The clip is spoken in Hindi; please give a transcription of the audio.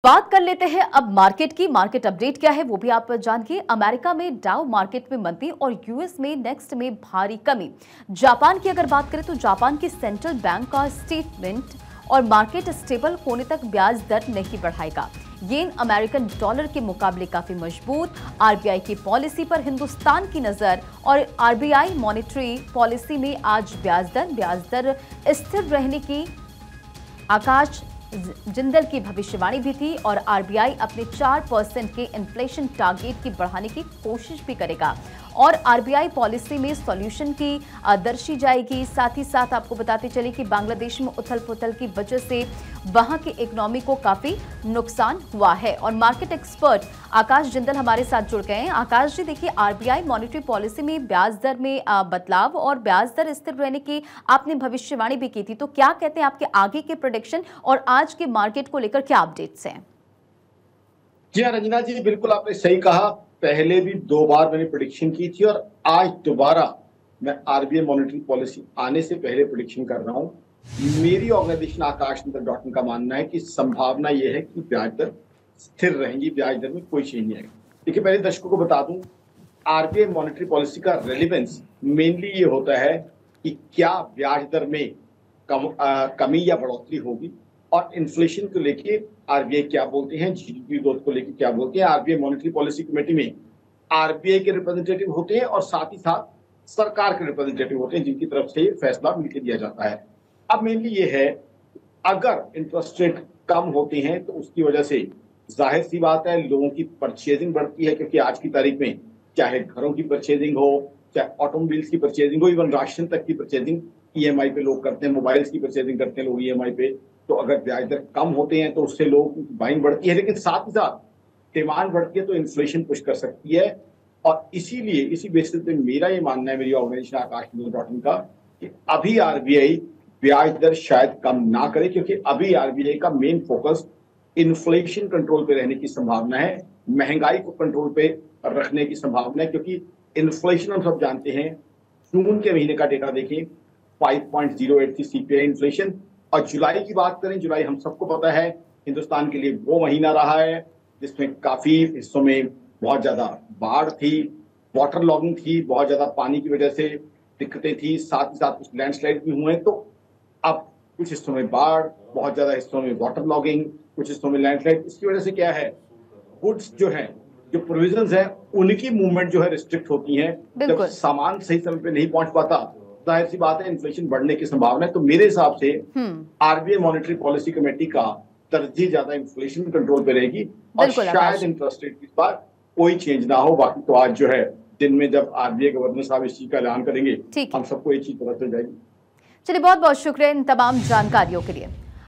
बात कर लेते हैं अब मार्केट की। मार्केट अपडेट क्या है वो भी आप जानिए। अमेरिका में डाउ मार्केट में मंदी और यूएस में नेक्स्ट में भारी कमी। जापान की अगर बात करें तो जापान की सेंट्रल बैंक का स्टेटमेंट और मार्केट स्टेबल होने तक ब्याज दर नहीं बढ़ाएगा। येन अमेरिकन डॉलर के मुकाबले काफी मजबूत। आरबीआई की पॉलिसी पर हिंदुस्तान की नजर और आरबीआई मॉनेटरी पॉलिसी में आज ब्याज दर स्थिर रहने की आकाश जिंदल की भविष्यवाणी भी थी और आरबीआई अपने 4% के इन्फ्लेशन टारगेट की बढ़ाने की कोशिश भी करेगा और आरबीआई पॉलिसी में सॉल्यूशन की दर्शी जाएगी। साथ ही साथ आपको बताते चले कि बांग्लादेश में उथल पुथल की वजह से वहां की इकोनॉमी को काफी नुकसान हुआ है और मार्केट एक्सपर्ट आकाश जिंदल हमारे साथ जुड़ गए हैं। आकाश जी, देखिए, आरबीआई मॉनेटरी पॉलिसी में ब्याज दर में बदलाव और ब्याज दर स्थिर रहने की आपने भविष्यवाणी भी की थी, तो क्या कहते हैं आपके आगे के प्रेडिक्शन और आज के मार्केट को लेकर क्या अपडेट्स हैं? जी हाँ रंजना जी, बिल्कुल आपने सही कहा। पहले भी 2 बार मैंने प्रेडिक्शन की थी और आज दोबारा मैं आरबीआई मॉनेटरी पॉलिसी आने से पहले प्रेडिक्शन कर रहा हूँ। मेरी ऑर्गेनाइजेशन आकाश का मानना है कि संभावना यह है कि ब्याज दर स्थिर रहेंगी, ब्याज दर में कोई चेंज नहीं आएगा। देखिए, पहले दर्शकों को बता दूं, आरबीआई मॉनेटरी पॉलिसी का रेलिवेंस मेनली ये होता है कि क्या ब्याज दर में कमी या बढ़ोतरी होगी और इन्फ्लेशन को लेके आरबीआई क्या बोलते हैं, जीडीपी ग्रोथ को लेके क्या बोलते हैं। आरबीआई मॉनेटरी पॉलिसी कमेटी में आरबीआई के रिप्रेजेंटेटिव होते हैं और साथ ही साथ सरकार के रिप्रेजेंटेटिव होते हैं, जिनकी तरफ से ये फैसला मिलकर दिया जाता है। अब मेनली ये है, अगर इंटरेस्ट रेट कम होते हैं तो उसकी वजह से जाहिर सी बात है लोगों की परचेजिंग बढ़ती है, क्योंकि आज की तारीख में चाहे घरों की परचेजिंग हो, चाहे ऑटोमोबाइल्स की परचेजिंग हो, इवन राशन तक की परचेजिंग ईएमआई पे लोग करते हैं, मोबाइल्स की परचेजिंग करते हैं लोग ईएमआई पे। तो अगर ब्याज दर कम होते हैं तो उससे लोगों की बाइंग बढ़ती है, लेकिन साथ ही साथ डिमांड बढ़ती है तो इन्फ्लेशन पुश कर सकती है। और इसीलिए इसी बेसिस पे मेरा ये मानना है, मेरी ऑर्गेनाइजेशन आकाश का, कि अभी आरबीआई ब्याज दर शायद कम ना करे, क्योंकि अभी आरबीआई का मेन फोकस इन्फ्लेशन कंट्रोल पे रहने की संभावना है, महंगाई को कंट्रोल पे रखने की संभावना है। क्योंकि इन्फ्लेशन हम सब जानते हैं, जून के महीने का डेटा देखें 5.08 थी सीपीआई इन्फ्लेशन, और जुलाई की बात करें, जुलाई हम सबको पता है हिंदुस्तान के लिए वो महीना रहा है जिसमें काफी हिस्सों में बहुत ज्यादा बाढ़ थी, वाटर लॉगिंग थी, बहुत ज्यादा पानी की वजह से दिक्कतें थी, साथ ही साथ कुछ लैंडस्लाइड भी हुए। तो अब कुछ हिस्सों में बाढ़, बहुत ज्यादा हिस्सों में वाटर लॉगिंग, कुछ हिस्सों में लैंडस्लाइड, इसकी वजह से क्या है, गुड्स जो है, जो प्रोविजंस है, उनकी मूवमेंट जो है रिस्ट्रिक्ट होती है। जब सामान सही समय पे नहीं पहुंच पाता, जाहिर सी बात है इन्फ्लेशन बढ़ने की संभावना है। तो मेरे हिसाब से आरबीआई मॉनेटरी पॉलिसी कमेटी का तरजीह ज्यादा इन्फ्लेशन कंट्रोल पे रहेगी और शायद इंटरेस्ट रेट इस बार कोई चेंज ना हो। बाकी तो आज जो है दिन में जब आरबीआई गवर्नर साहब इस चीज का ऐलान करेंगे, हम सबको ये चीज पता चल जाएगी। चलिए, बहुत बहुत शुक्रिया इन तमाम जानकारियों के लिए।